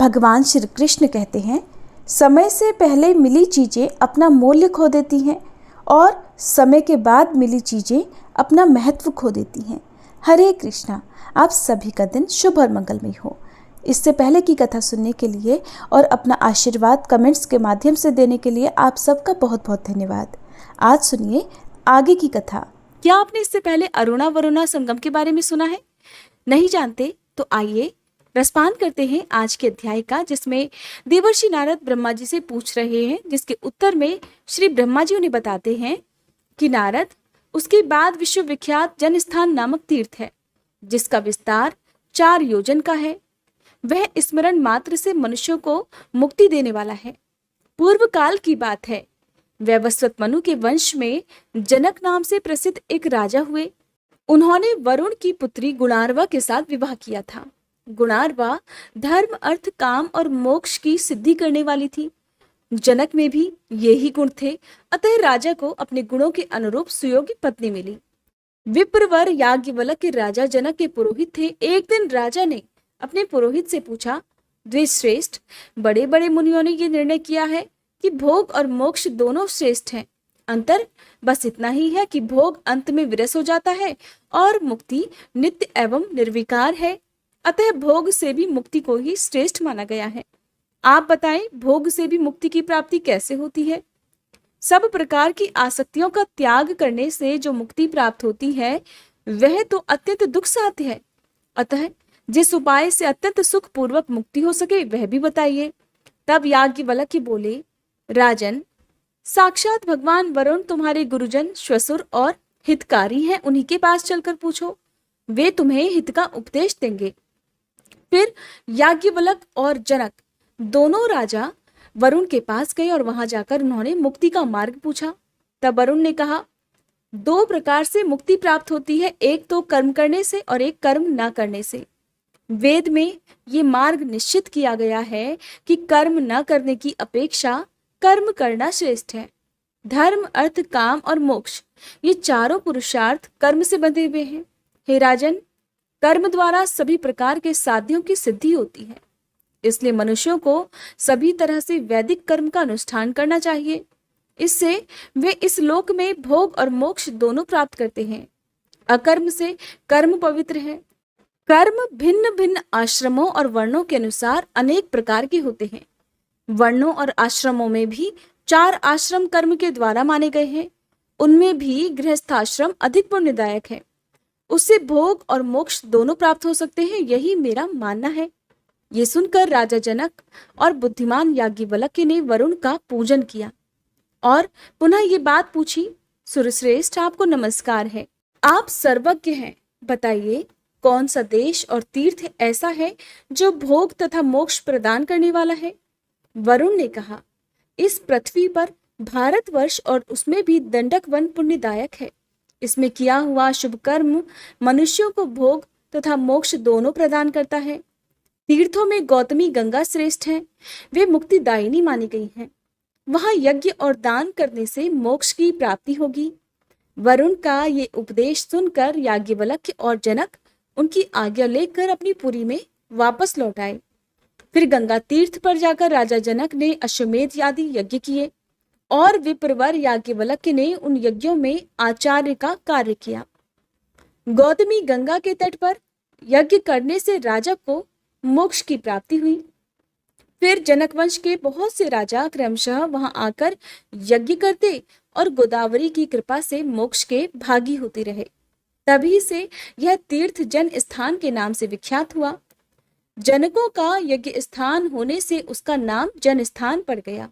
भगवान श्री कृष्ण कहते हैं, समय से पहले मिली चीज़ें अपना मूल्य खो देती हैं और समय के बाद मिली चीज़ें अपना महत्व खो देती हैं। हरे कृष्णा। आप सभी का दिन शुभ और मंगलमय हो। इससे पहले की कथा सुनने के लिए और अपना आशीर्वाद कमेंट्स के माध्यम से देने के लिए आप सबका बहुत बहुत धन्यवाद। आज सुनिए आगे की कथा। क्या आपने इससे पहले अरुणा वरुणा संगम के बारे में सुना है? नहीं जानते तो आइए रसपान करते हैं आज के अध्याय का, जिसमें देवर्षि नारद ब्रह्मा जी से पूछ रहे हैं, जिसके उत्तर में श्री ब्रह्मा जी उन्हें बताते हैं कि नारद, उसके बाद विश्वविख्यात जनस्थान नामक तीर्थ है, जिसका विस्तार 4 योजन का है। वह स्मरण मात्र से मनुष्यों को मुक्ति देने वाला है। पूर्व काल की बात है, वैवस्वत मनु के वंश में जनक नाम से प्रसिद्ध एक राजा हुए। उन्होंने वरुण की पुत्री गुणारवा के साथ विवाह किया था। गुणारवा धर्म, अर्थ, काम और मोक्ष की सिद्धि करने वाली थी। जनक में भी यही गुण थे, अतः राजा को अपने गुणों के अनुरूप सुयोग्य पत्नी मिली। विप्रवर याज्ञवल्क्य के राजा जनक के पुरोहित थे। एक दिन राजा ने अपने पुरोहित से पूछा, द्विश्रेष्ठ, बड़े बड़े मुनियों ने यह निर्णय किया है कि भोग और मोक्ष दोनों श्रेष्ठ हैं। अंतर बस इतना ही है कि भोग अंत में विरस हो जाता है और मुक्ति नित्य एवं निर्विकार है। अतः भोग से भी मुक्ति को ही श्रेष्ठ माना गया है। आप बताएं, भोग से भी मुक्ति की प्राप्ति कैसे होती है? सब प्रकार की आसक्तियों का त्याग करने से जो मुक्ति प्राप्त होती है वह तो अत्यंत दुख साध्य है। अतः जिस उपाय से अत्यंत सुख पूर्वक मुक्ति हो सके वह भी बताइए। तब याज्ञवल्क्य बोले, राजन, साक्षात भगवान वरुण तुम्हारे गुरुजन, श्वसुर और हितकारी हैं। उन्हीं के पास चलकर पूछो, वे तुम्हें हित का उपदेश देंगे। फिर याज्ञवल्क्य और जनक दोनों राजा वरुण के पास गए और वहां जाकर उन्होंने मुक्ति का मार्ग पूछा। तब वरुण ने कहा, 2 प्रकार से मुक्ति प्राप्त होती है, एक तो कर्म करने से और एक कर्म न करने से। वेद में ये मार्ग निश्चित किया गया है कि कर्म न करने की अपेक्षा कर्म करना श्रेष्ठ है। धर्म, अर्थ, काम और मोक्ष, ये चारों पुरुषार्थ कर्म से बंधे हुए हैं। हे राजन, कर्म द्वारा सभी प्रकार के साध्यों की सिद्धि होती है। इसलिए मनुष्यों को सभी तरह से वैदिक कर्म का अनुष्ठान करना चाहिए। इससे वे इस लोक में भोग और मोक्ष दोनों प्राप्त करते हैं। अकर्म से कर्म पवित्र है। कर्म भिन्न भिन्न आश्रमों और वर्णों के अनुसार अनेक प्रकार के होते हैं। वर्णों और आश्रमों में भी 4 आश्रम कर्म के द्वारा माने गए हैं। उनमें भी गृहस्थाश्रम अधिक पुण्यदायक है। उससे भोग और मोक्ष दोनों प्राप्त हो सकते हैं, यही मेरा मानना है। ये सुनकर राजा जनक और बुद्धिमान याज्ञवल्क्य ने वरुण का पूजन किया और पुनः ये बात पूछी, सुरश्रेष्ठ, आपको नमस्कार है। आप सर्वज्ञ हैं। बताइए, कौन सा देश और तीर्थ ऐसा है जो भोग तथा मोक्ष प्रदान करने वाला है? वरुण ने कहा, इस पृथ्वी पर भारतवर्ष और उसमें भी दंडक वन पुण्यदायक है। इसमें किया हुआ शुभ कर्म मनुष्यों को भोग तथा मोक्ष दोनों प्रदान करता है। तीर्थों में गौतमी गंगा श्रेष्ठ हैं। वे मुक्तिदायिनी मानी गई हैं। वहां यज्ञ और दान करने से मोक्ष की प्राप्ति होगी। वरुण का ये उपदेश सुनकर याज्ञवल्क्य और जनक उनकी आज्ञा लेकर अपनी पुरी में वापस लौट आए। फिर गंगा तीर्थ पर जाकर राजा जनक ने अश्वमेध आदि यज्ञ किए और विप्रवर याज्ञवल्क्य ने उन यज्ञों में आचार्य का कार्य किया। गौतमी गंगा के तट पर यज्ञ करने से राजा को मोक्ष की प्राप्ति हुई। फिर जनक वंश के बहुत से राजा क्रमशः वहां आकर यज्ञ करते और गोदावरी की कृपा से मोक्ष के भागी होते रहे। तभी से यह तीर्थ जन स्थान के नाम से विख्यात हुआ। जनकों का यज्ञ स्थान होने से उसका नाम जन स्थान पड़ गया।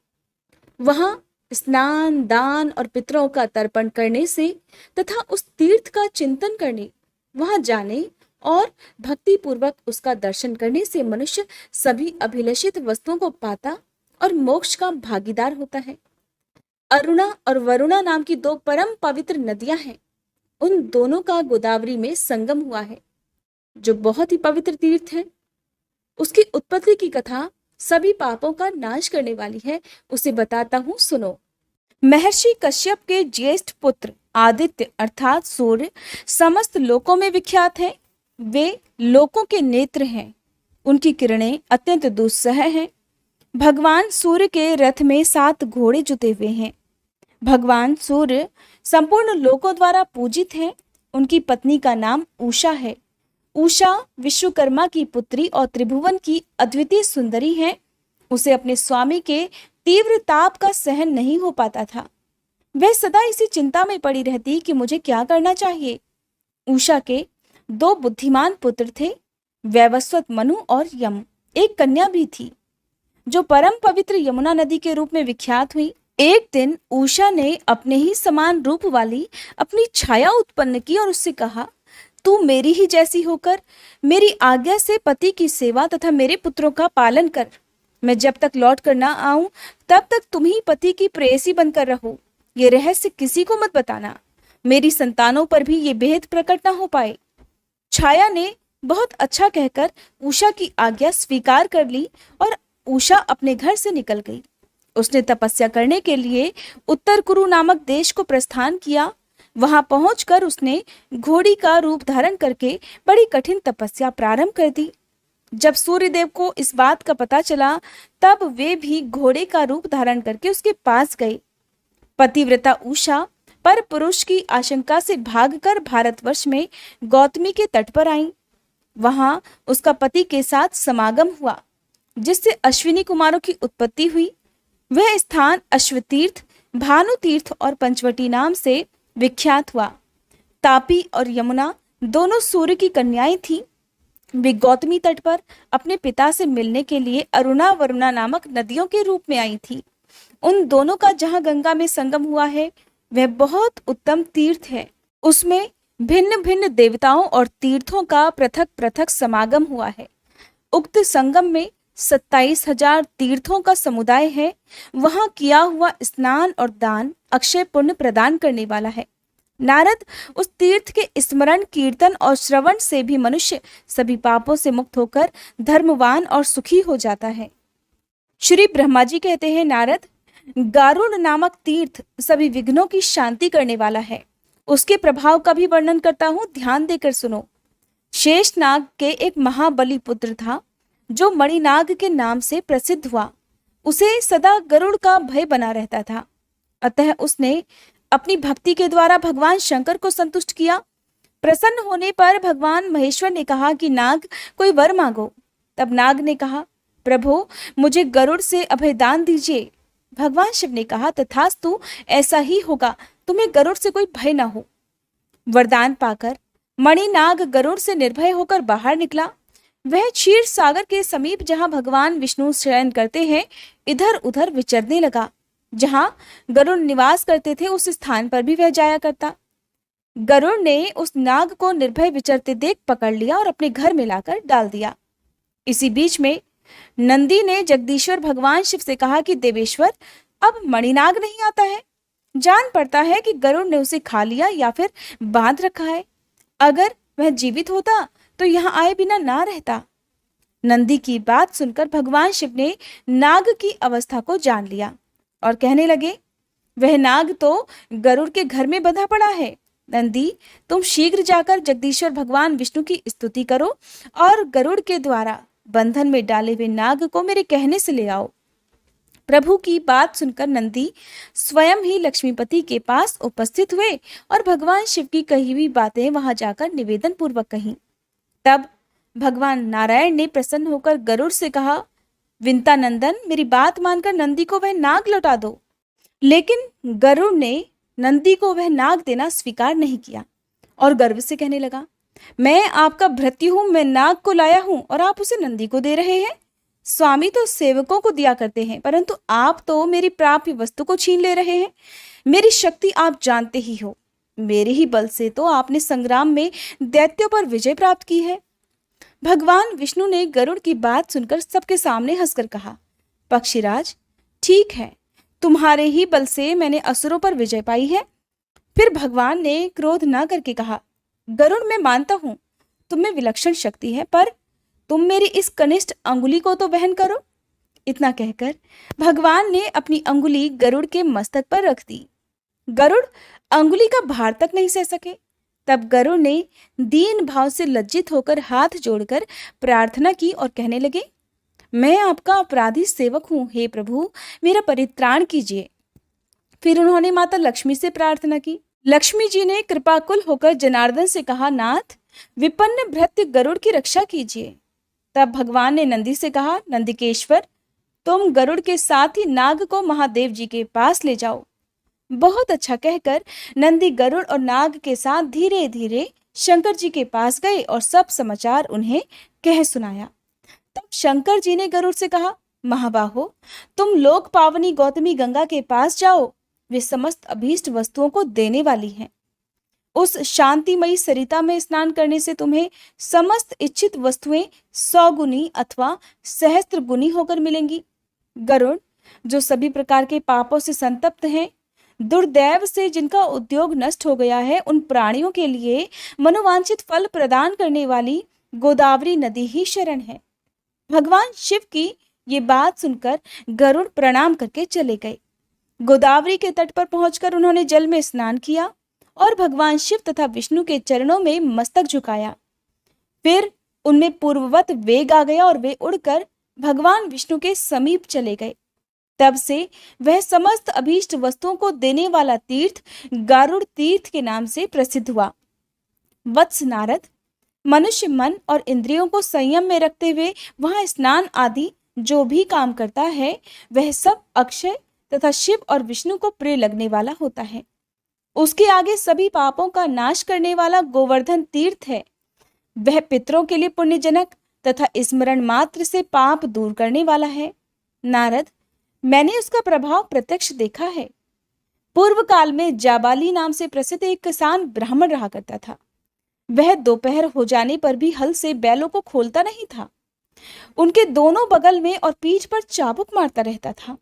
वहां स्नान, दान और पितरों का तर्पण करने से तथा उस तीर्थ का चिंतन करने, वहां जाने और भक्ति पूर्वक उसका दर्शन करने से मनुष्य सभी अभिलषित वस्तुओं को पाता और मोक्ष का भागीदार होता है। अरुणा और वरुणा नाम की 2 परम पवित्र नदियां हैं। उन दोनों का गोदावरी में संगम हुआ है, जो बहुत ही पवित्र तीर्थ है। उसकी उत्पत्ति की कथा सभी पापों का नाश करने वाली है। उसे बताता हूँ, सुनो। महर्षि कश्यप के ज्येष्ठ पुत्र आदित्य अर्थात सूर्य समस्त लोकों में विख्यात है। वे लोकों के नेत्र हैं। उनकी किरणें अत्यंत दुस्सह हैं। भगवान सूर्य के रथ में 7 घोड़े जुते हुए हैं। भगवान सूर्य संपूर्ण लोकों द्वारा पूजित हैं। उनकी पत्नी का नाम उषा है। उषा विश्वकर्मा की पुत्री और त्रिभुवन की अद्वितीय सुंदरी है। उसे अपने स्वामी के तीव्र ताप का सहन नहीं हो पाता था। वह सदा इसी चिंता में पड़ी रहती कि मुझे क्या करना चाहिए। उषा के 2 बुद्धिमान पुत्र थे, वैवस्वत मनु और यम। एक कन्या भी थी जो परम पवित्र यमुना नदी के रूप में विख्यात हुई। एक दिन उषा ने अपने ही समान रूप वाली अपनी छाया उत्पन्न की और उससे कहा, तू मेरी ही जैसी होकर मेरी आज्ञा से पति की सेवा तथा मेरे पुत्रों का पालन कर। मैं जब तक लौट कर ना आऊं तब तक तुम ही पति की प्रेयसी बनकर रहो। ये रहस्य किसी को मत बताना। मेरी संतानों पर भी ये भेद प्रकट ना हो पाए। छाया ने बहुत अच्छा कहकर उषा की आज्ञा स्वीकार कर ली और उषा अपने घर से निकल गई। उसने तपस्या करने के लिए उत्तर कुरु नामक देश को प्रस्थान किया। वहां पहुंचकर उसने घोड़ी का रूप धारण करके बड़ी कठिन तपस्या प्रारंभ कर दी। जब सूर्यदेव को इस बात का पता चला तब वे भी घोड़े का रूप धारण करके उसके पास गए। पतिव्रता उषा पर पुरुष की आशंका से भागकर भारतवर्ष में गौतमी के तट पर आई। वहां उसका पति के साथ समागम हुआ, जिससे अश्विनी कुमारों की उत्पत्ति हुई। वह स्थान अश्वतीर्थ, भानुतीर्थ और पंचवटी नाम से विख्यात हुआ। तापी और यमुना दोनों सूर्य की कन्याएं थीं। वे गौतमी तट पर अपने पिता से मिलने के लिए अरुणा वरुणा नामक नदियों के रूप में आई थी। उन दोनों का जहां गंगा में संगम हुआ है वह बहुत उत्तम तीर्थ है। उसमें भिन्न भिन्न देवताओं और तीर्थों का पृथक पृथक समागम हुआ है। उक्त संगम में 27,000 तीर्थों का समुदाय है। वहां किया हुआ स्नान और दान अक्षय पुण्य प्रदान करने वाला है। नारद उस तीर्थ के स्मरण, कीर्तन और श्रवण से भी मनुष्य सभी पापों से मुक्त होकर धर्मवान और सुखी हो जाता है। श्री ब्रह्मा जी कहते हैं, नारद, गारुड़ नामक तीर्थ सभी विघ्नों की शांति करने वाला है। उसके प्रभाव का भी वर्णन करता हूं, ध्यान देकर सुनो। शेषनाग के एक महाबली पुत्र था जो मणिनाग के नाम से प्रसिद्ध हुआ। उसे सदा गरुड़ का भय बना रहता था। अतः उसने अपनी भक्ति के द्वारा भगवान शंकर को संतुष्ट किया। प्रसन्न होने पर भगवान महेश्वर ने कहा कि नाग, कोई वर मांगो। तब नाग ने कहा, प्रभु, मुझे गरुड़ से अभयदान दीजिए। भगवान शिव ने कहा, तथास्तु, ऐसा ही होगा, तुम्हें गरुड़ से कोई भय न हो। वरदान पाकर मणिनाग गरुड़ से निर्भय होकर बाहर निकला। वह क्षीर सागर के समीप जहां भगवान विष्णु शयन करते हैं इधर उधर विचरने लगा। जहां गरुड़ निवास करते थे उस स्थान पर भी वह जाया करता। गरुड़ ने उस नाग को निर्भय विचरते देख पकड़ लिया और अपने घर में लाकर डाल दिया। इसी बीच में नंदी ने जगदीश्वर भगवान शिव से कहा कि देवेश्वर, अब मणिनाग नहीं आता है। जान पड़ता है कि गरुड़ ने उसे खा लिया या फिर बांध रखा है। अगर वह जीवित होता तो यहाँ आए बिना ना रहता। नंदी की बात सुनकर भगवान शिव ने नाग की अवस्था को जान लिया और कहने लगे, वह नाग तो गरुड़ के घर में बंधा पड़ा है। नंदी, तुम शीघ्र जाकर जगदीश्वर भगवान विष्णु की स्तुति करो और गरुड़ के द्वारा बंधन में डाले हुए नाग को मेरे कहने से ले आओ। प्रभु की बात सुनकर नंदी स्वयं ही लक्ष्मीपति के पास उपस्थित हुए और भगवान शिव की कही हुई बातें वहां जाकर निवेदन पूर्वक कहीं। तब भगवान नारायण ने प्रसन्न होकर गरुड़ से कहा, विंता नंदन, मेरी बात मानकर नंदी को वह नाग लौटा दो। लेकिन गरुड़ ने नंदी को वह नाग देना स्वीकार नहीं किया और गर्व से कहने लगा, मैं आपका भृत्य हूं, मैं नाग को लाया हूं और आप उसे नंदी को दे रहे हैं। स्वामी तो सेवकों को दिया करते हैं, परंतु आप तो मेरी प्राप्य वस्तु को छीन ले रहे हैं। मेरी शक्ति आप जानते ही हो। मेरे ही बल से तो आपने संग्राम में दैत्यों पर विजय प्राप्त की है। भगवान विष्णु ने गरुड़ की बात सुनकर सबके सामने हंसकर कहा, पक्षीराज, ठीक है, तुम्हारे ही बल से मैंने असुरों पर विजय पाई है। फिर भगवान ने क्रोध न करके कहा, गरुड़, मैं मानता हूं तुम में विलक्षण शक्ति है, पर तुम मेरी इस कनिष्ठ अंगुली को तो वहन करो। इतना कहकर भगवान ने अपनी अंगुली गरुड़ के मस्तक पर रख दी। गरुड़ अंगुली का भार तक नहीं सह सके। तब गरुड़ ने दीन भाव से लज्जित होकर हाथ जोड़कर प्रार्थना की और कहने लगे, मैं आपका अपराधी सेवक हूँ, हे प्रभु मेरा परित्राण कीजिए। फिर उन्होंने माता लक्ष्मी से प्रार्थना की। लक्ष्मी जी ने कृपाकुल होकर जनार्दन से कहा, नाथ विपन्न भृत्य गरुड़ की रक्षा कीजिए। तब भगवान ने नंदी से कहा, नंदिकेश्वर तुम गरुड़ के साथ ही नाग को महादेव जी के पास ले जाओ। बहुत अच्छा कहकर नंदी गरुड़ और नाग के साथ धीरे धीरे शंकर जी के पास गए और सब समाचार उन्हें कह सुनाया। तब शंकर जी ने गरुड़ से कहा, महाबाहो तुम लोक पावनी गौतमी गंगा के पास जाओ, वे समस्त अभीष्ट वस्तुओं को देने वाली हैं। उस शांतिमयी सरिता में स्नान करने से तुम्हें समस्त इच्छित वस्तुएं 100 गुनी अथवा सहस्त्र गुनी होकर मिलेंगी। गरुड़ जो सभी प्रकार के पापों से संतप्त हैं, दुर्दैव से जिनका उद्योग नष्ट हो गया है, उन प्राणियों के लिए मनोवांछित फल प्रदान करने वाली गोदावरी नदी ही शरण है। भगवान शिव की ये बात सुनकर गरुड़ प्रणाम करके चले गए। गोदावरी के तट पर पहुंचकर उन्होंने जल में स्नान किया और भगवान शिव तथा विष्णु के चरणों में मस्तक झुकाया। फिर उनमें पूर्ववत वेग आ गया और वे उड़कर भगवान विष्णु के समीप चले गए। तब से वह समस्त अभीष्ट वस्तुओं को देने वाला तीर्थ गारुड़ तीर्थ के नाम से प्रसिद्ध हुआ। वत्स नारद, मनुष्य मन और इंद्रियों को संयम में रखते हुए वहां स्नान आदि जो भी काम करता है, वह सब अक्षय तथा शिव और विष्णु को प्रिय लगने वाला होता है। उसके आगे सभी पापों का नाश करने वाला गोवर्धन तीर्थ है। वह पितरों के लिए पुण्यजनक तथा स्मरण मात्र से पाप दूर करने वाला है। नारद, मैंने उसका प्रभाव प्रत्यक्ष देखा है। पूर्व काल में जाबाली नाम से प्रसिद्ध एक किसान ब्राह्मण रहा करता था। वह दोपहर हो जाने पर भी हल से बैलों को खोलता नहीं था। उनके दोनों बगल में और पीठ पर चाबुक मारता रहता था।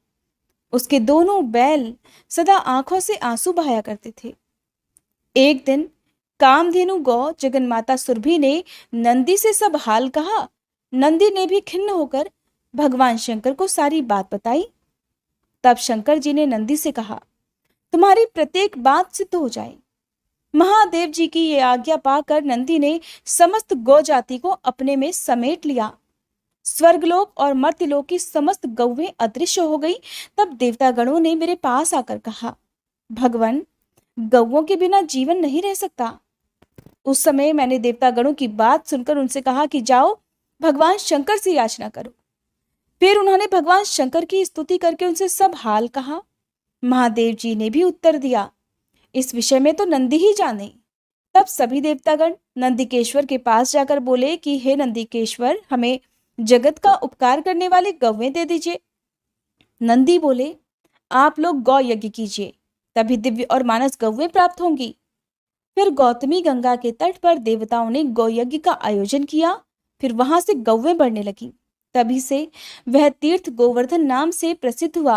उसके दोनों बैल सदा आंखों से आंसू बहाया करते थे। एक दिन कामधेनु गौ जगन्माता सुरभि ने नंदी से सब हाल कहा। नंदी ने भी खिन्न होकर भगवान शंकर को सारी बात बताई। तब शंकर जी ने नंदी से कहा, तुम्हारी प्रत्येक बात सिद्ध हो जाए। महादेव जी की ये आज्ञा पाकर नंदी ने समस्त गौ जाति को अपने में समेट लिया। स्वर्गलोक और मर्त्यलोक की समस्त गौवें अदृश्य हो गई। तब देवतागणों ने मेरे पास आकर कहा, भगवान गौओं के बिना जीवन नहीं रह सकता। उस समय मैंने देवतागणों की बात सुनकर उनसे कहा कि जाओ भगवान शंकर से याचना करो। फिर उन्होंने भगवान शंकर की स्तुति करके उनसे सब हाल कहा। महादेव जी ने भी उत्तर दिया, इस विषय में तो नंदी ही जाने। तब सभी देवतागण नंदिकेश्वर के पास जाकर बोले कि हे नंदिकेश्वर, हमें जगत का उपकार करने वाले गौवें दे दीजिए। नंदी बोले, आप लोग गौ यज्ञ कीजिए, तभी दिव्य और मानस गौवें प्राप्त होंगी। फिर गौतमी गंगा के तट पर देवताओं ने गौ यज्ञ का आयोजन किया। फिर वहां से गौवें बढ़ने लगी। तभी से वह तीर्थ गोवर्धन नाम से प्रसिद्ध हुआ।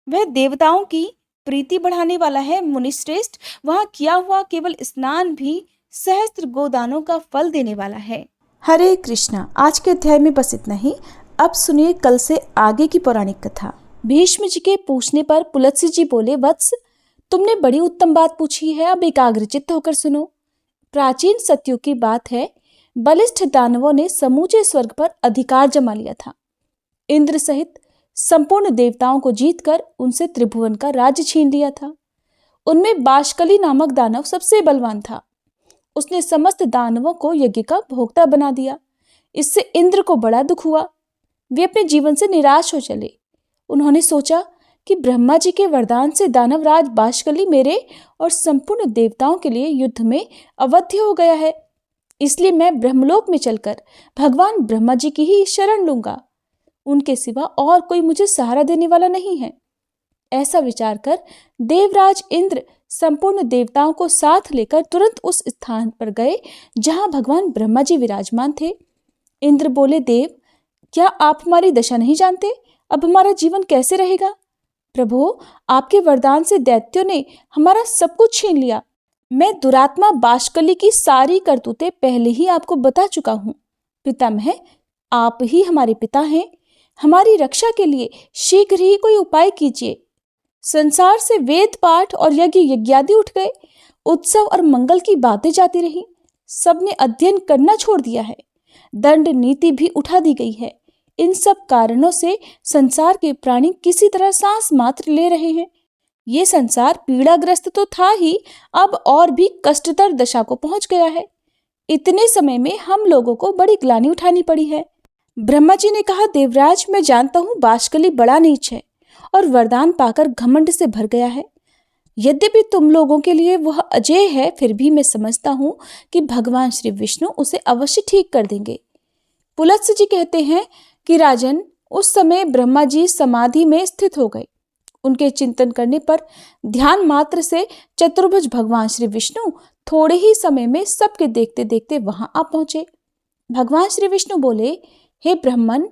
वह देवताओं की प्रीति बढ़ाने वाला है। मुनिश्रेष्ठ, वहां किया हुआ केवल स्नान भी सहस्त्र गोदानों का फल देने वाला है। हरे कृष्णा। आज के अध्याय में बस इतना ही। अब सुनिए कल से आगे की पौराणिक कथा। भीष्म जी के पूछने पर पुलत्स्य जी बोले, वत्स तुमने बड़ी उत्तम बात पूछी है, अब एकाग्रचित्त होकर सुनो। प्राचीन सत्युग की बात है। बलिष्ठ दानवों ने समूचे स्वर्ग पर अधिकार जमा लिया था। इंद्र सहित संपूर्ण देवताओं को जीतकर उनसे त्रिभुवन का राज्य छीन लिया था। उनमें बाष्कली नामक दानव सबसे बलवान था। उसने समस्त दानवों को यज्ञ का भोक्ता बना दिया। इससे इंद्र को बड़ा दुख हुआ। वे अपने जीवन से निराश हो चले। उन्होंने सोचा कि ब्रह्मा जी के वरदान से दानवराज बाष्कली मेरे और संपूर्ण देवताओं के लिए युद्ध में अवध्य हो गया है, इसलिए मैं ब्रह्मलोक में चलकर भगवान ब्रह्मा जी की ही शरण लूंगा। उनके सिवा और कोई मुझे सहारा देने वाला नहीं है। ऐसा विचार कर देवराज इंद्र संपूर्ण देवताओं को साथ लेकर तुरंत उस स्थान पर गए जहां भगवान ब्रह्मा जी विराजमान थे। इंद्र बोले, देव क्या आप हमारी दशा नहीं जानते? अब हमारा जीवन कैसे रहेगा? प्रभु, आपके वरदान से दैत्यों ने हमारा सब कुछ छीन लिया। मैं दुरात्मा बाष्कली की सारी करतूतें पहले ही आपको बता चुका हूँ। पितामह, आप ही हमारे पिता हैं। हमारी रक्षा के लिए शीघ्र ही कोई उपाय कीजिए। संसार से वेद पाठ और यज्ञ यज्ञादि उठ गए। उत्सव और मंगल की बातें जाती रही। सबने अध्ययन करना छोड़ दिया है। दंड नीति भी उठा दी गई है। इन सब कारणों से संसार के प्राणी किसी तरह सांस मात्र ले रहे हैं। ये संसार पीड़ाग्रस्त तो था ही, अब और भी कष्टतर दशा को पहुंच गया है। इतने समय में हम लोगों को बड़ी ग्लानि उठानी पड़ी है। ब्रह्मा जी ने कहा, देवराज, मैं जानता हूँ बाष्कली बड़ा नीच है और वरदान पाकर घमंड से भर गया है। यद्यपि तुम लोगों के लिए वह अजेय है, फिर भी मैं समझता हूँ कि भगवान श्री विष्णु उसे अवश्य ठीक कर देंगे। पुलत्स्य जी कहते हैं कि राजन, उस समय ब्रह्मा जी समाधि में स्थित हो गए। उनके चिंतन करने पर ध्यान मात्र से चतुर्भुज भगवान श्री विष्णु थोड़े ही समय में सबके देखते देखते वहां आ पहुंचे। भगवान श्री विष्णु बोले, हे ब्राह्मण,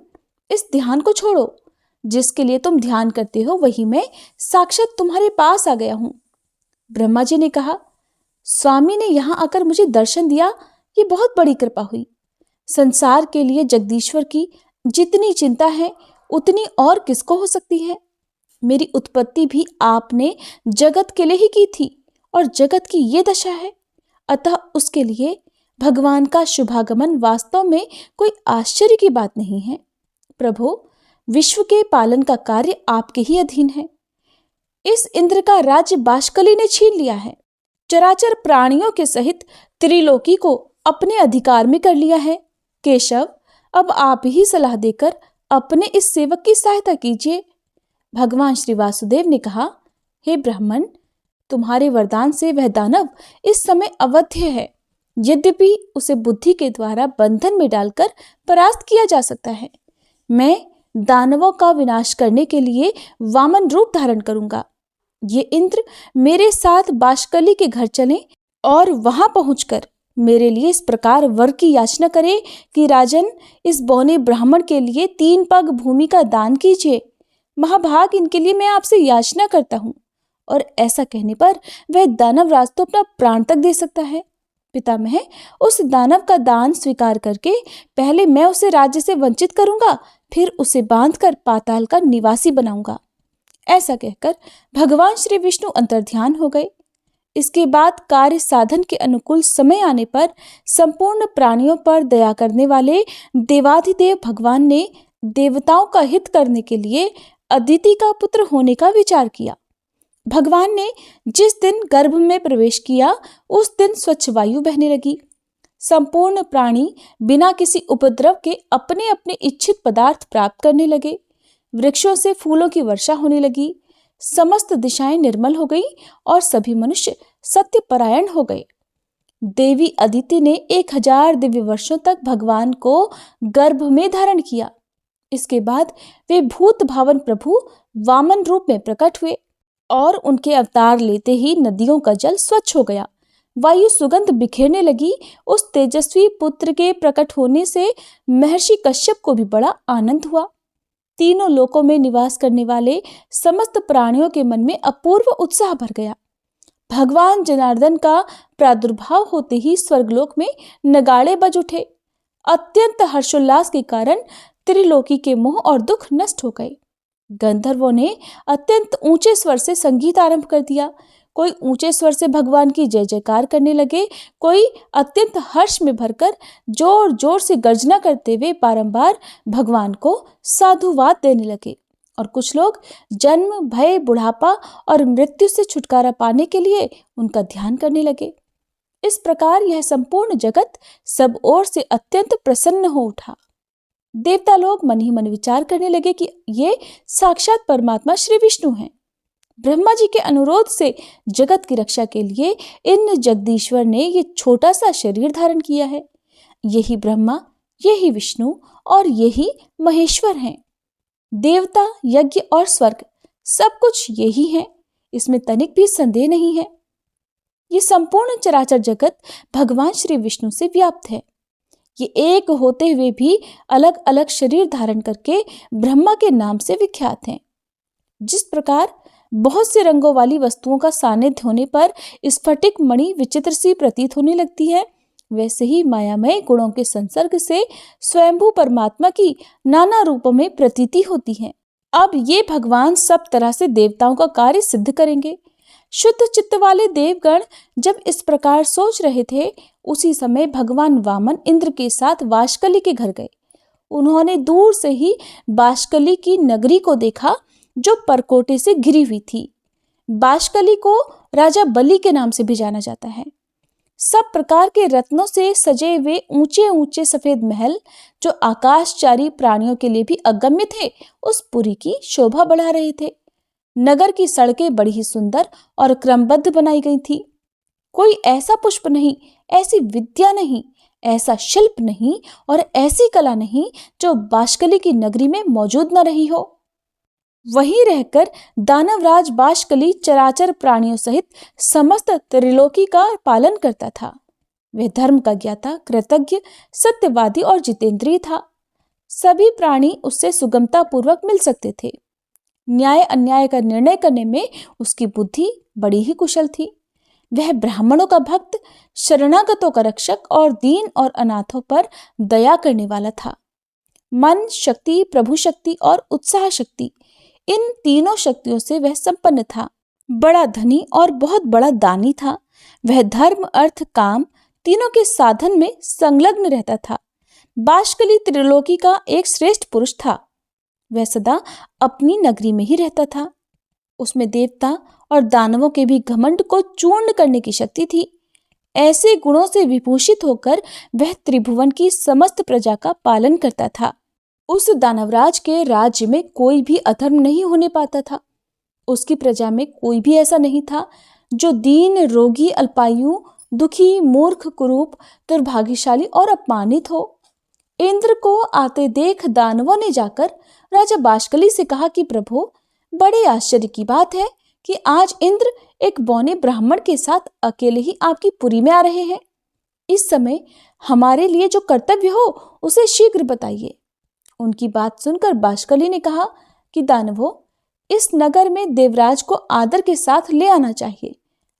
इस ध्यान को छोड़ो। जिसके लिए तुम ध्यान करते हो वही मैं साक्षात तुम्हारे पास आ गया हूं। ब्रह्मा जी ने कहा, स्वामी ने यहां आकर मुझे दर्शन दिया, ये बहुत बड़ी कृपा हुई। संसार के लिए जगदीश्वर की जितनी चिंता है उतनी और किसको हो सकती है। मेरी उत्पत्ति भी आपने जगत के लिए ही की थी और जगत की ये दशा है, अतः उसके लिए भगवान का शुभागमन वास्तव में कोई आश्चर्य की बात नहीं है। प्रभु, विश्व के पालन का कार्य आपके ही अधीन है। इस इंद्र का राज्य बाष्कली ने छीन लिया है। चराचर प्राणियों के सहित त्रिलोकी को अपने अधिकार में कर लिया है। केशव, अब आप ही सलाह देकर अपने इस सेवक की सहायता कीजिए। भगवान श्री वासुदेव ने कहा, हे ब्राह्मण, तुम्हारे वरदान से वह दानव इस समय अवध्य है। यद्यपि उसे बुद्धि के द्वारा बंधन में डालकर परास्त किया जा सकता है। मैं दानवों का विनाश करने के लिए वामन रूप धारण करूंगा। ये इंद्र मेरे साथ बाष्कली के घर चलें और वहां पहुंचकर मेरे लिए इस प्रकार वर की याचना करे कि राजन, इस बौने ब्राह्मण के लिए 3 पग भूमि का दान कीजिए। महाभाग, इनके लिए मैं आपसे याचना करता हूँ। और ऐसा कहने पर वह दानवराज तो अपना प्राण तक दे सकता है। पितामह, उस दानव का दान स्वीकार करके पहले मैं उसे राज्य से वंचित करूंगा, फिर उसे बांधकर पाताल का निवासी बनाऊंगा। ऐसा कहकर भगवान श्री विष्णु अंतर्ध्यान हो गए। इसके बाद कार्य साधन के अनुकूल समय आने पर संपूर्ण प्राणियों पर दया करने वाले देवाधिदेव भगवान ने देवताओं का हित करने के लिए अदिति का पुत्र होने का विचार किया। भगवान ने जिस दिन गर्भ में प्रवेश किया उस दिन स्वच्छ वायु बहने लगी। संपूर्ण प्राणी बिना किसी उपद्रव के अपने अपने इच्छित पदार्थ प्राप्त करने लगे। वृक्षों से फूलों की वर्षा होने लगी। समस्त दिशाएं निर्मल हो गई और सभी मनुष्य सत्यपरायण हो गए। देवी अदिति ने 1000 दिव्य वर्षों तक भगवान को गर्भ में धारण किया। इसके बाद वे भूत भावन प्रभु वामन रूप में प्रकट हुए और उनके अवतार लेते ही नदियों का जल स्वच्छ हो गया। वायु सुगंध बिखेरने लगी। उस तेजस्वी पुत्र के प्रकट होने से महर्षि कश्यप को भी बड़ा आनंद हुआ। तीनों लोकों में निवास करने वाले समस्त प्राणियों के मन में अपूर्व उत्साह भर गया। भगवान जनार्दन का प्रादुर्भाव होते ही स्वर्गलोक में नगाड़े बज उठे। अत्यंत हर्षोल्लास के कारण त्रिलोकी के मोह और दुख नष्ट हो गए। गंधर्वों ने अत्यंत ऊंचे स्वर से संगीत आरंभ कर दिया। कोई ऊंचे स्वर से भगवान की जय जयकार करने लगे, कोई अत्यंत हर्ष में भरकर जोर जोर से गर्जना करते हुए बारंबार भगवान को साधुवाद देने लगे, और कुछ लोग जन्म, भय, बुढ़ापा और मृत्यु से छुटकारा पाने के लिए उनका ध्यान करने लगे। इस प्रकार यह संपूर्ण जगत सब ओर से अत्यंत प्रसन्न हो उठा। देवता लोग मन ही मन विचार करने लगे कि ये साक्षात परमात्मा श्री विष्णु हैं। ब्रह्मा जी के अनुरोध से जगत की रक्षा के लिए इन जगदीश्वर ने ये छोटा सा शरीर धारण किया है। यही ब्रह्मा, यही विष्णु और यही महेश्वर हैं। देवता, यज्ञ और स्वर्ग सब कुछ यही है, इसमें तनिक भी संदेह नहीं है। ये संपूर्ण चराचर जगत भगवान श्री विष्णु से व्याप्त है। ये एक होते हुए भी अलग अलग शरीर धारण करके ब्रह्मा के नाम से विख्यात हैं। जिस प्रकार बहुत से रंगों वाली वस्तुओं का सानिध्य होने पर स्फटिक मणि विचित्र सी प्रतीत होने लगती है, वैसे ही मायामय गुणों के संसर्ग से स्वयंभू परमात्मा की नाना रूपों में प्रतीति होती है। अब ये भगवान सब तरह से देवताओं का कार्य सिद्ध करेंगे। शुद्ध चित्त वाले देवगण जब इस प्रकार सोच रहे थे, उसी समय भगवान वामन इंद्र के साथ वाशकली के घर गए। उन्होंने दूर से ही बाशकली की नगरी को देखा जो परकोटे से घिरी हुई थी। बाशकली को राजा बलि के नाम से भी जाना जाता है। सब प्रकार के रत्नों से सजे हुए ऊंचे ऊंचे सफेद महल जो आकाशचारी प्राणियों के लिए भी अगम्य थे, उस पुरी की शोभा बढ़ा रहे थे। नगर की सड़कें बड़ी ही सुंदर और क्रमबद्ध बनाई गई थी। कोई ऐसा पुष्प नहीं, ऐसी विद्या नहीं, ऐसा शिल्प नहीं और ऐसी कला नहीं जो बाशकली की नगरी में मौजूद न रही हो। वहीं रहकर दानवराज बाशकली चराचर प्राणियों सहित समस्त त्रिलोकी का पालन करता था। वह धर्म का ज्ञाता, कृतज्ञ, सत्यवादी और जितेंद्रिय था। सभी प्राणी उससे सुगमता पूर्वक मिल सकते थे। न्याय अन्याय का निर्णय करने में उसकी बुद्धि बड़ी ही कुशल थी। वह ब्राह्मणों का भक्त, शरणागतों का रक्षक और दीन और अनाथों पर दया करने वाला था। मन शक्ति, प्रभु शक्ति और उत्साह शक्ति, इन तीनों शक्तियों से वह संपन्न था। बड़ा धनी और बहुत बड़ा दानी था। वह धर्म, अर्थ, काम तीनों के साधन में संलग्न रहता था। बाशकली त्रिलोकी का एक श्रेष्ठ पुरुष था। वह सदा अपनी नगरी में ही रहता था। उसमें देवता और दानवों के भी घमंड को चूर्ण करने की शक्ति थी। ऐसे गुणों से विभूषित होकर वह त्रिभुवन की समस्त प्रजा का पालन करता था। उस दानवराज के राज्य में कोई भी अधर्म नहीं होने पाता था। उसकी प्रजा में कोई भी ऐसा नहीं था जो दीन, रोगी, अल्पायु, दुखी, मूर्ख, कुरूप, दुर्भाग्यशाली और अपमानित हो। इंद्र को आते देख दानवों ने जाकर राजा बाशकली से कहा कि प्रभु, बड़े आश्चर्य की बात है कि आज इंद्र एक बौने ब्राह्मण के साथ अकेले ही आपकी पुरी में आ रहे हैं। इस समय हमारे लिए जो कर्तव्य हो उसे शीघ्र बताइए। उनकी बात सुनकर बाशकली ने कहा कि दानवों, इस नगर में देवराज को आदर के साथ ले आना चाहिए।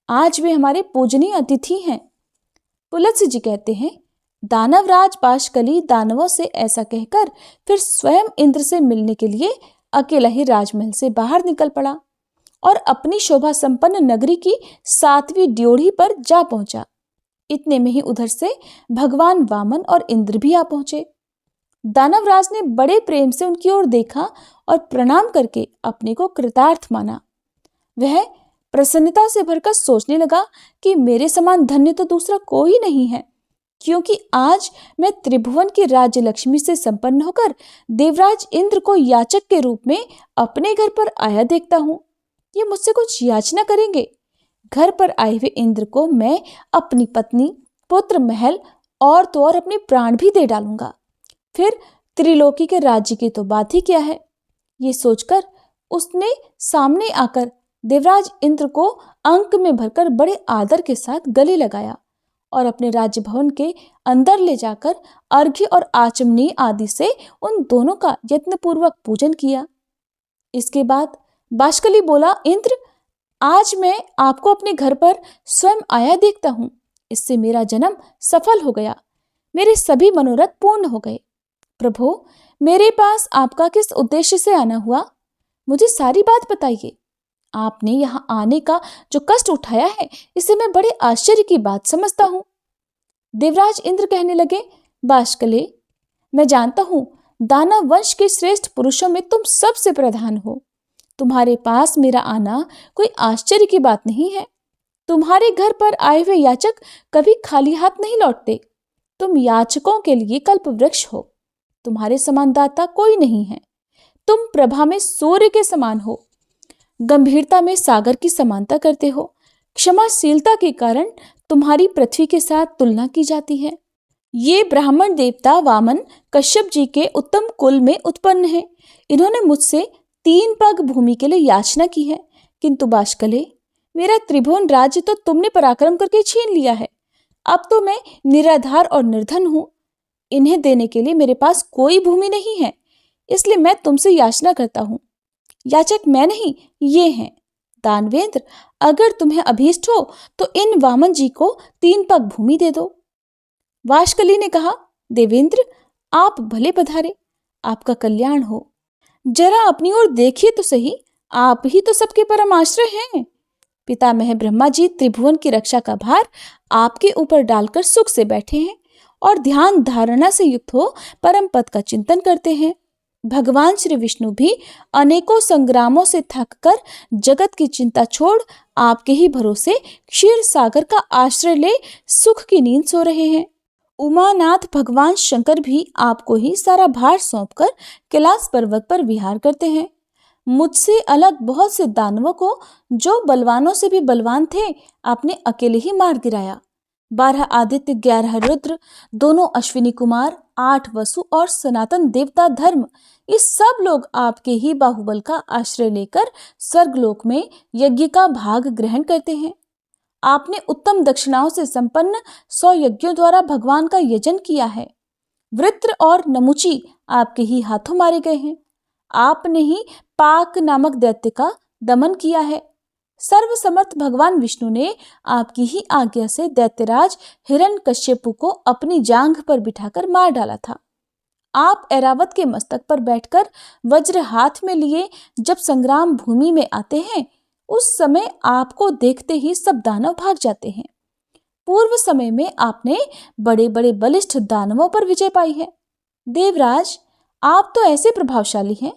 आज वे हमारे पूजनीय अतिथि हैं। पुलत्स्य जी कहते हैं, दानवराज बाशकली दानवों से ऐसा कहकर फिर स्वयं इंद्र से मिलने के लिए अकेला ही राजमहल से बाहर निकल पड़ा और अपनी शोभा संपन्न नगरी की 7वीं ड्योढ़ी पर जा पहुंचा। इतने में ही उधर से भगवान वामन और इंद्र भी आ पहुंचे। दानवराज ने बड़े प्रेम से उनकी ओर देखा और प्रणाम करके अपने को कृतार्थ माना। वह प्रसन्नता से भरकर सोचने लगा कि मेरे समान धन्य तो दूसरा कोई नहीं है, क्योंकि आज मैं त्रिभुवन की राज्य लक्ष्मी से संपन्न होकर देवराज इंद्र को याचक के रूप में अपने घर पर आया देखता हूँ। ये मुझसे कुछ याचना करेंगे। घर पर आए हुए इंद्र को मैं अपनी पत्नी, पुत्र, महल और तो और अपने प्राण भी दे डालूंगा। फिर त्रिलोकी के राज्य की तो बात ही क्या है। ये सोचकर उसने सामने आकर देवराज इंद्र को अंक में भरकर बड़े आदर के साथ गले लगाया और अपने राज्य भवन के अंदर ले जाकर अर्घ्य और आचमनी आदि से उन दोनों का यत्नपूर्वक पूजन किया। इसके बाद बाशकली बोला, इंद्र, आज मैं आपको अपने घर पर स्वयं आया देखता हूँ। इससे मेरा जन्म सफल हो गया, मेरे सभी मनोरथ पूर्ण हो गए। प्रभु, मेरे पास आपका किस उद्देश्य से आना हुआ, मुझे सारी बात बताइए। आपने यहाँ आने का जो कष्ट उठाया है, इसे मैं बड़े आश्चर्य की बात समझता हूँ। देवराज इंद्र कहने लगे, बाशकले, मैं जानता हूँ दानव वंश के श्रेष्ठ पुरुषों में तुम सबसे प्रधान हो। तुम्हारे पास मेरा आना कोई आश्चर्य की बात नहीं है। तुम्हारे घर पर आए हुए याचक कभी खाली हाथ नहीं लौटते। तुम याचकों के लिए कल्प वृक्ष हो। तुम्हारे समान दाता कोई नहीं है। तुम प्रभा में सूर्य के समान हो, गंभीरता में सागर की समानता करते हो। क्षमाशीलता के कारण तुम्हारी पृथ्वी के साथ तुलना की जाती है। ये ब्राह्मण देवता वामन कश्यप जी के उत्तम कुल में उत्पन्न है। इन्होंने मुझसे 3 पग भूमि के लिए याचना की है, किंतु बाशकले, मेरा त्रिभुवन राज्य तो तुमने पराक्रम करके छीन लिया है। अब तो मैं निराधार और निर्धन हूं। इन्हें देने के लिए मेरे पास कोई भूमि नहीं है, इसलिए मैं तुमसे याचना करता हूं। याचक मैं नहीं, ये हैं। दानवेंद्र, अगर तुम्हें अभीष्ट हो तो इन वामन जी को 3 पग भूमि दे दो। बाशकली ने कहा, देवेंद्र, आप भले पधारे, आपका कल्याण हो। जरा अपनी ओर देखिए तो सही, आप ही तो सबके परम आश्रय हैं। पितामह ब्रह्मा जी त्रिभुवन की रक्षा का भार आपके ऊपर डालकर सुख से बैठे हैं और ध्यान धारणा से युक्त हो परम पद का चिंतन करते हैं। भगवान श्री विष्णु भी अनेकों संग्रामों से थककर जगत की चिंता छोड़ आपके ही भरोसे क्षीर सागर का आश्रय ले सुख की नींद सो रहे हैं। उमानाथ भगवान शंकर भी आपको ही सारा भार सौंपकर कैलाश पर्वत पर विहार करते हैं। मुझसे अलग बहुत से दानवों को, जो बलवानों से भी बलवान थे, आपने अकेले ही मार गिराया। 12 आदित्य, 11 रुद्र, दोनों अश्विनी कुमार, 8 वसु और सनातन देवता धर्म, ये सब लोग आपके ही बाहुबल का आश्रय लेकर स्वर्गलोक में यज्ञ का भाग ग्रहण करते हैं। आपने उत्तम दक्षिणाओं से संपन्न 100 यज्ञों द्वारा भगवान का यजन किया है। वृत्र और नमुची आपके ही हाथों मारे गए हैं। आपने ही पाक नामक दैत्य का दमन किया है। सर्वसमर्थ भगवान विष्णु ने आपकी ही आज्ञा से दैत्यराज हिरण्यकश्यपु को अपनी जांघ पर बिठाकर मार डाला था। आप ऐरावत के मस्तक पर बैठकर वज्र हाथ में लिए जब संग्राम भूमि में आते हैं, उस समय आपको देखते ही सब दानव भाग जाते हैं। पूर्व समय में आपने बड़े बड़े बलिष्ठ दानवों पर विजय पाई है। देवराज, आप तो ऐसे प्रभावशाली हैं,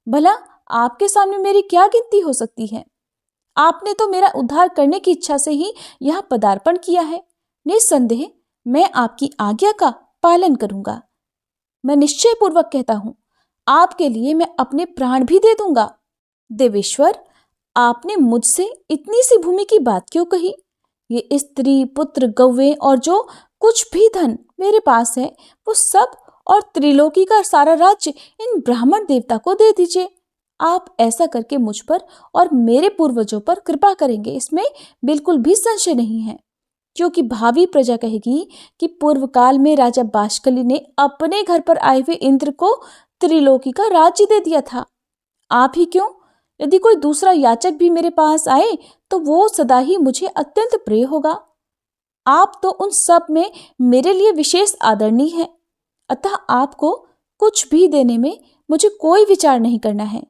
भला आपके सामने मेरी क्या गिनती हो सकती है। आपने तो मेरा उद्धार करने की इच्छा से ही यहाँ पदार्पण किया है। निस्संदेह मैं आपकी आज्ञा का पालन करूंगा। मैं निश्चय पूर्वक कहता हूं, आपके लिए मैं अपने प्राण भी दे दूंगा। देवेश्वर, आपने मुझसे इतनी सी भूमि की बात क्यों कही? ये स्त्री, पुत्र, गौवें और जो कुछ भी धन मेरे पास है, वो सब और त्रिलोकी का सारा राज्य इन ब्राह्मण देवता को दे दीजिए। आप ऐसा करके मुझ पर और मेरे पूर्वजों पर कृपा करेंगे, इसमें बिल्कुल भी संशय नहीं है। क्योंकि भावी प्रजा कहेगी कि पूर्व काल में राजा बाष्कली ने अपने घर पर आए हुए इंद्र को त्रिलोकी का राज्य दे दिया था। आप ही क्यों, यदि कोई दूसरा याचक भी मेरे पास आए तो वो सदा ही मुझे अत्यंत प्रिय होगा। आप तो उन सब में मेरे लिए विशेष आदरणीय हैं, अतः आपको कुछ भी देने में मुझे कोई विचार नहीं करना है।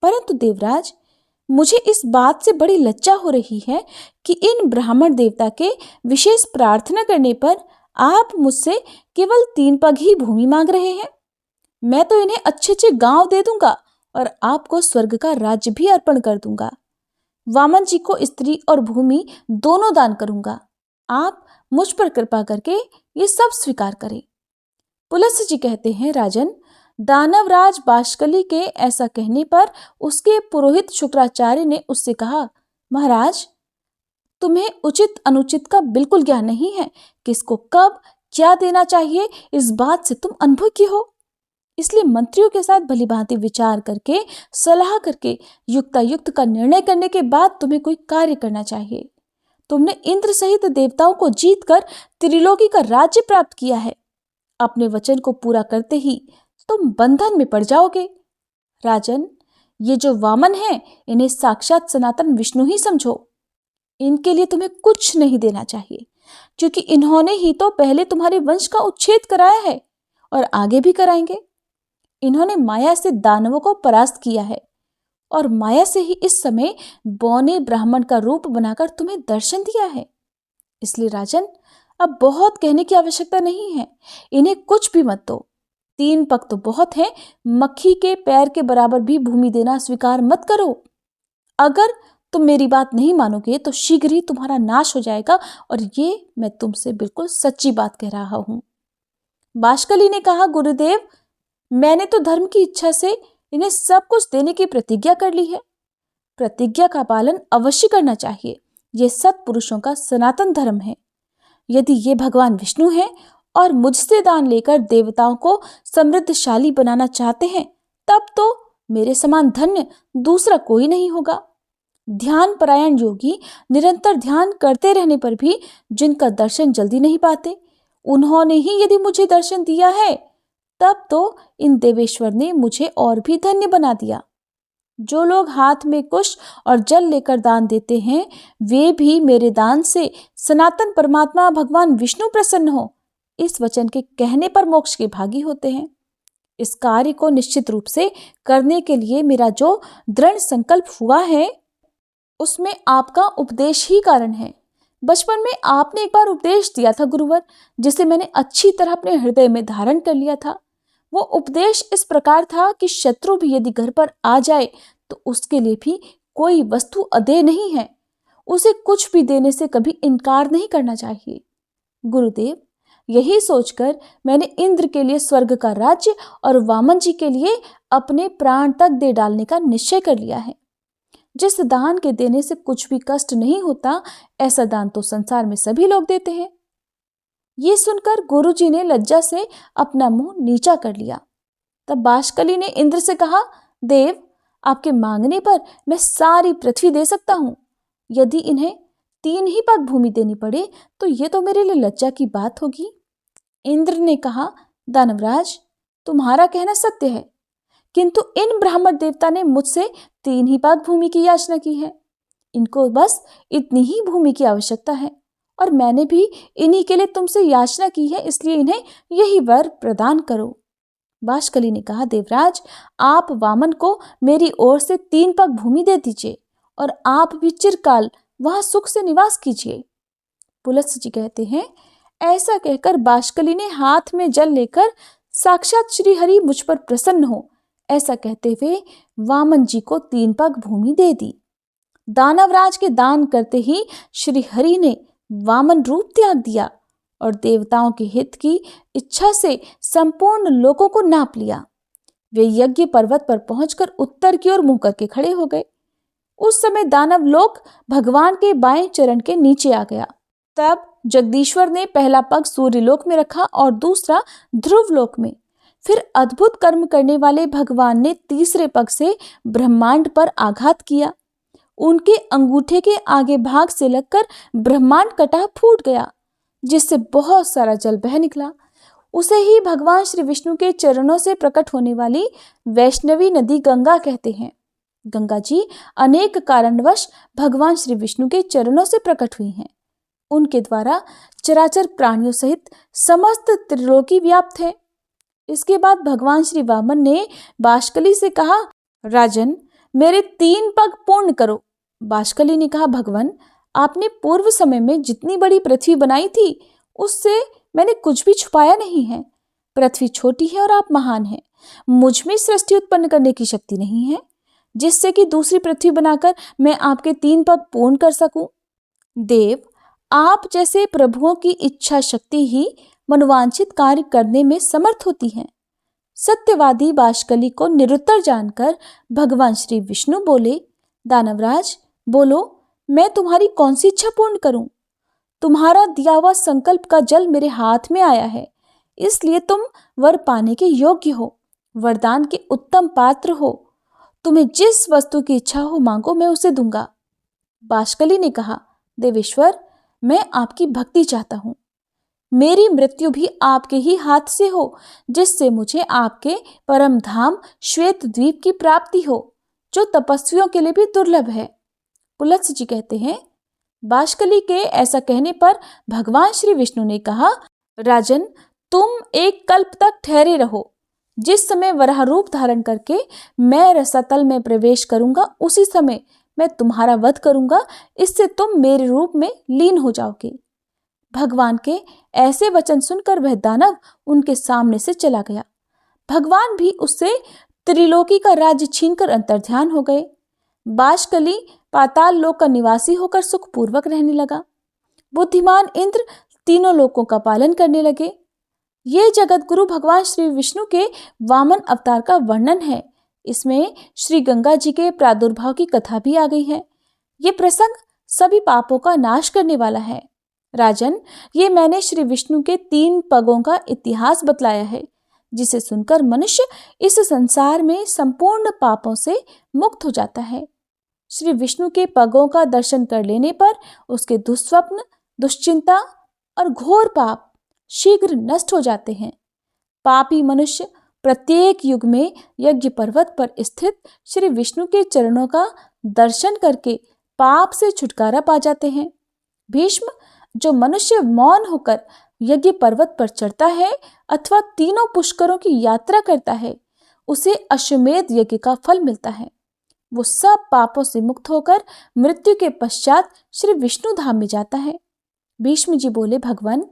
परंतु देवराज, मुझे इस बात से बड़ी लज्जा हो रही है कि इन ब्राह्मण देवता के विशेष प्रार्थना करने पर आप मुझसे केवल 3 पग ही भूमि मांग रहे हैं। मैं तो इन्हें अच्छे अच्छे गांव दे दूंगा और आपको स्वर्ग का राज्य भी अर्पण कर दूंगा। वामन जी को स्त्री और भूमि दोनों दान करूंगा। आप मुझ पर कृपा करके ये सब स्वीकार करें। पुलस्त्य जी कहते हैं, राजन, दानवराज बाष्कली के ऐसा कहने पर उसके पुरोहित शुक्राचार्य ने उससे कहा, महाराज, तुम्हें उचित अनुचित का बिल्कुल ज्ञान नहीं है। किसको कब क्या देना चाहिए इस बात से तुम अनुभवी हो। इसलिए मंत्रियों के साथ भलीभांति विचार करके, सलाह करके युक्तायुक्त का निर्णय करने के बाद तुम्हें कोई कार्य करना चाहिए। तुमने इंद्र सहित देवताओं को जीतकर त्रिलोकी का राज्य प्राप्त किया है। अपने वचन को पूरा करते ही तुम बंधन में पड़ जाओगे। राजन, ये जो वामन हैं, इन्हें साक्षात सनातन विष्णु ही समझो। इनके लिए तुम्हें कुछ नहीं देना चाहिए, क्योंकि इन्होंने ही तो पहले तुम्हारे वंश का उच्छेद कराया है और आगे भी कराएंगे। इन्होंने माया से दानवों को परास्त किया है और माया से ही इस समय बौने ब्राह्मण का रूप बनाकर तुम्हें दर्शन दिया है। इसलिए राजन, अब बहुत कहने की आवश्यकता नहीं है। इन्हें कुछ भी मत दो। 3 पग तो बहुत है, मक्खी के पैर के बराबर भी भूमि देना स्वीकार मत करो। अगर तुम मेरी बात नहीं मानोगे तो शीघ्र ही तुम्हारा नाश हो जाएगा, और ये मैं तुमसे बिल्कुल सच्ची बात कह रहा हूं। बाष्कली ने कहा, गुरुदेव, मैंने तो धर्म की इच्छा से इन्हें सब कुछ देने की प्रतिज्ञा कर ली है। प्रतिज्ञा का पालन अवश्य करना चाहिए। ये सत्पुरुषों का सनातन धर्म है। यदि ये भगवान विष्णु हैं और मुझसे दान लेकर देवताओं को समृद्धशाली बनाना चाहते हैं, तब तो मेरे समान धन्य दूसरा कोई नहीं होगा। ध्यान परायण योगी निरंतर ध्यान करते रहने पर भी जिनका दर्शन जल्दी नहीं पाते, उन्होंने ही यदि मुझे दर्शन दिया है, तब तो इन देवेश्वर ने मुझे और भी धन्य बना दिया। जो लोग हाथ में कुश और जल लेकर दान देते हैं, वे भी मेरे दान से सनातन परमात्मा भगवान विष्णु प्रसन्न हो, इस वचन के कहने पर मोक्ष के भागी होते हैं। इस कार्य को निश्चित रूप से करने के लिए मेरा जो दृढ़ संकल्प हुआ है, उसमें आपका उपदेश ही कारण है। बचपन में आपने एक बार उपदेश दिया था गुरुवर, जिसे मैंने अच्छी तरह अपने हृदय में धारण कर लिया था। वो उपदेश इस प्रकार था कि शत्रु भी यदि घर पर आ जाए तो उसके लिए भी कोई वस्तु अदेय नहीं है, उसे कुछ भी देने से कभी इनकार नहीं करना चाहिए। गुरुदेव, यही सोचकर मैंने इंद्र के लिए स्वर्ग का राज्य और वामन जी के लिए अपने प्राण तक दे डालने का निश्चय कर लिया है। जिस दान के देने से कुछ भी कष्ट नहीं होता, ऐसा दान तो संसार में सभी लोग देते हैं। ये सुनकर गुरुजी ने लज्जा से अपना मुंह नीचा कर लिया। तब बाष्कली ने इंद्र से कहा, देव, आपके मांगने पर मैं सारी पृथ्वी दे सकता हूँ। यदि इन्हें 3 ही पग भूमि देनी पड़े तो ये तो मेरे लिए लज्जा की बात होगी। इंद्र ने कहा, दानवराज, तुम्हारा कहना सत्य है, किंतु इन ब्राह्मण देवता ने मुझसे 3 ही पग भूमि की याचना की है। इनको बस इतनी ही भूमि की आवश्यकता है और मैंने भी इन्हीं के लिए तुमसे याचना की है, इसलिए इन्हें यही वर प्रदान करो। बाष्कली ने कहा, देवराज, आप वामन को मेरी ओर से 3 पग भूमि दे दीजिए और आप भी चिरकाल वहां सुख से निवास कीजिए। पुलत्स्य जी कहते हैं, ऐसा कहकर बाष्कली ने हाथ में जल लेकर साक्षात श्री हरि मुझ पर प्रसन्न हो, ऐसा कहते हुए वामन जी को 3 पग भूमि दे दी। दानवराज के दान करते ही श्री हरि ने वामन रूप त्याग दिया और देवताओं के हित की इच्छा से संपूर्ण लोकों को नाप लिया। वे यज्ञ पर्वत पर पहुंचकर उत्तर की ओर मुंह करके खड़े हो गए। उस समय दानव लोक भगवान के बाएं चरण के नीचे आ गया। तब जगदीश्वर ने पहला पग सूर्यलोक में रखा और दूसरा ध्रुवलोक में। फिर अद्भुत कर्म करने वाले भगवान ने तीसरे पग से ब्रह्मांड पर आघात किया। उनके अंगूठे के आगे भाग से लगकर ब्रह्मांड कटा फूट गया, जिससे बहुत सारा जल बह निकला। उसे ही भगवान श्री विष्णु के चरणों से प्रकट होने वाली वैष्णवी नदी गंगा कहते हैं। गंगा जी अनेक कारणवश भगवान श्री विष्णु के चरणों से प्रकट हुई हैं। उनके द्वारा चराचर प्राणियों सहित समस्त त्रिलोकी व्याप्त है। इसके बाद भगवान श्री वामन ने बाष्कली से कहा, राजन, मेरे 3 पग पूर्ण करो। बाष्कली ने कहा, भगवान, आपने पूर्व समय में जितनी बड़ी पृथ्वी बनाई थी उससे मैंने कुछ भी छुपाया नहीं है। पृथ्वी छोटी है और आप महान हैं। मुझ में सृष्टि उत्पन्न करने की शक्ति नहीं है जिससे कि दूसरी पृथ्वी बनाकर मैं आपके 3 पग पूर्ण कर सकूं। देव, आप जैसे प्रभुओं की इच्छा शक्ति ही मनोवांछित कार्य करने में समर्थ होती है। सत्यवादी बाष्कली को निरुत्तर जानकर भगवान श्री विष्णु बोले, दानवराज, बोलो, मैं तुम्हारी कौन सी इच्छा पूर्ण करूं? तुम्हारा दिया हुआ संकल्प का जल मेरे हाथ में आया है, इसलिए तुम वर पाने के योग्य हो, वरदान के उत्तम पात्र हो। तुम्हें जिस वस्तु की इच्छा हो मांगो, मैं उसे दूंगा। बाष्कली ने कहा, देवेश्वर, मैं आपकी भक्ति चाहता हूँ। मेरी मृत्यु भी आपके ही हाथ से हो, जिससे मुझे आपके परम धाम श्वेत द्वीप की प्राप्ति हो, जो तपस्वियों के लिए भी दुर्लभ है। पुलत्स्य जी कहते हैं, बाष्कली के ऐसा कहने पर भगवान श्री विष्णु ने कहा, राजन, तुम एक कल्प तक ठहरे रहो। जिस समय वराह रूप धारण करके मैं रसातल में प्रवेश करूंगा, उसी समय मैं तुम्हारा वध करूंगा। इससे तुम मेरे रूप में लीन हो जाओगे। भगवान के ऐसे वचन सुनकर वह दानव उनके सामने से चला गया। भगवान भी उससे त्रिलोकी का राज्य छीनकर अंतर्ध्यान हो गए। बाष्कली पाताल लोक का निवासी होकर सुखपूर्वक रहने लगा। बुद्धिमान इंद्र तीनों लोकों का पालन करने लगे। ये जगत गुरु भगवान श्री विष्णु के वामन अवतार का वर्णन है। इसमें श्री गंगा जी के प्रादुर्भाव की कथा भी आ गई है। ये प्रसंग सभी पापों का नाश करने वाला है। राजन, ये मैंने श्री विष्णु के 3 पगों का इतिहास बतलाया है, जिसे सुनकर मनुष्य इस संसार में संपूर्ण पापों से मुक्त हो जाता है। श्री विष्णु के पगों का दर्शन कर लेने पर उसके दुस्वप्न, दुश्चिंता और घोर पाप शीघ्र नष्ट हो जाते हैं। पापी मनुष्य प्रत्येक युग में यज्ञ पर्वत पर स्थित श्री विष्णु के चरणों का दर्शन करके पाप से छुटकारा पा जाते हैं। भीष्म, जो मनुष्य मौन होकर यज्ञ पर्वत पर चढ़ता है अथवा 3 पुष्करों की यात्रा करता है, उसे अश्वमेध यज्ञ का फल मिलता है। वो सब पापों से मुक्त होकर मृत्यु के पश्चात श्री विष्णु धाम में जाता है। भीष्म जी बोले, भगवान,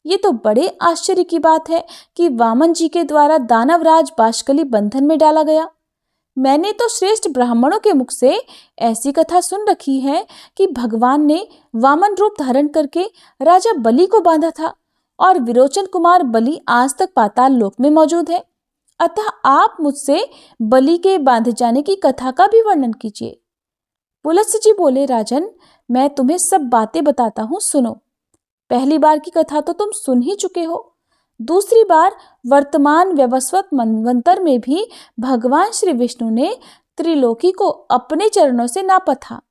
ये तो बड़े आश्चर्य की बात है कि वामन जी के द्वारा दानवराज बाष्कली बंधन में डाला गया। मैंने तो श्रेष्ठ ब्राह्मणों के मुख से ऐसी कथा सुन रखी है कि भगवान ने वामन रूप धारण करके राजा बलि को बांधा था और विरोचन कुमार बलि आज तक पाताल लोक में मौजूद है। अतः आप मुझसे बलि के बांधे जाने की कथा का भी वर्णन कीजिए। पुलत्स्य जी बोले, राजन, मैं तुम्हें सब बातें बताता हूँ, सुनो। पहली बार की कथा तो तुम सुन ही चुके हो। दूसरी बार वर्तमान व्यवस्वत मनवंतर में भी भगवान श्री विष्णु ने त्रिलोकी को अपने चरणों से नापा था।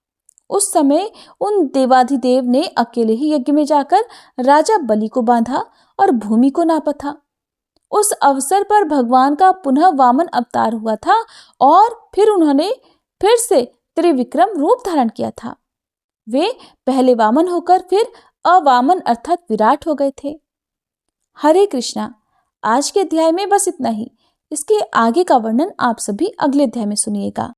उस समय उन देवाधिदेव ने अकेले ही यज्ञ में जाकर राजा बलि को बांधा और भूमि को नापा था। उस अवसर पर भगवान का पुनः वामन अवतार हुआ था और फिर उन्होंने फिर से त्रिविक्रम रूप धारण किया था। वे पहले वामन होकर फिर अवामन अर्थात विराट हो गए थे। हरे कृष्णा। आज के अध्याय में बस इतना ही। इसके आगे का वर्णन आप सभी अगले अध्याय में सुनिएगा।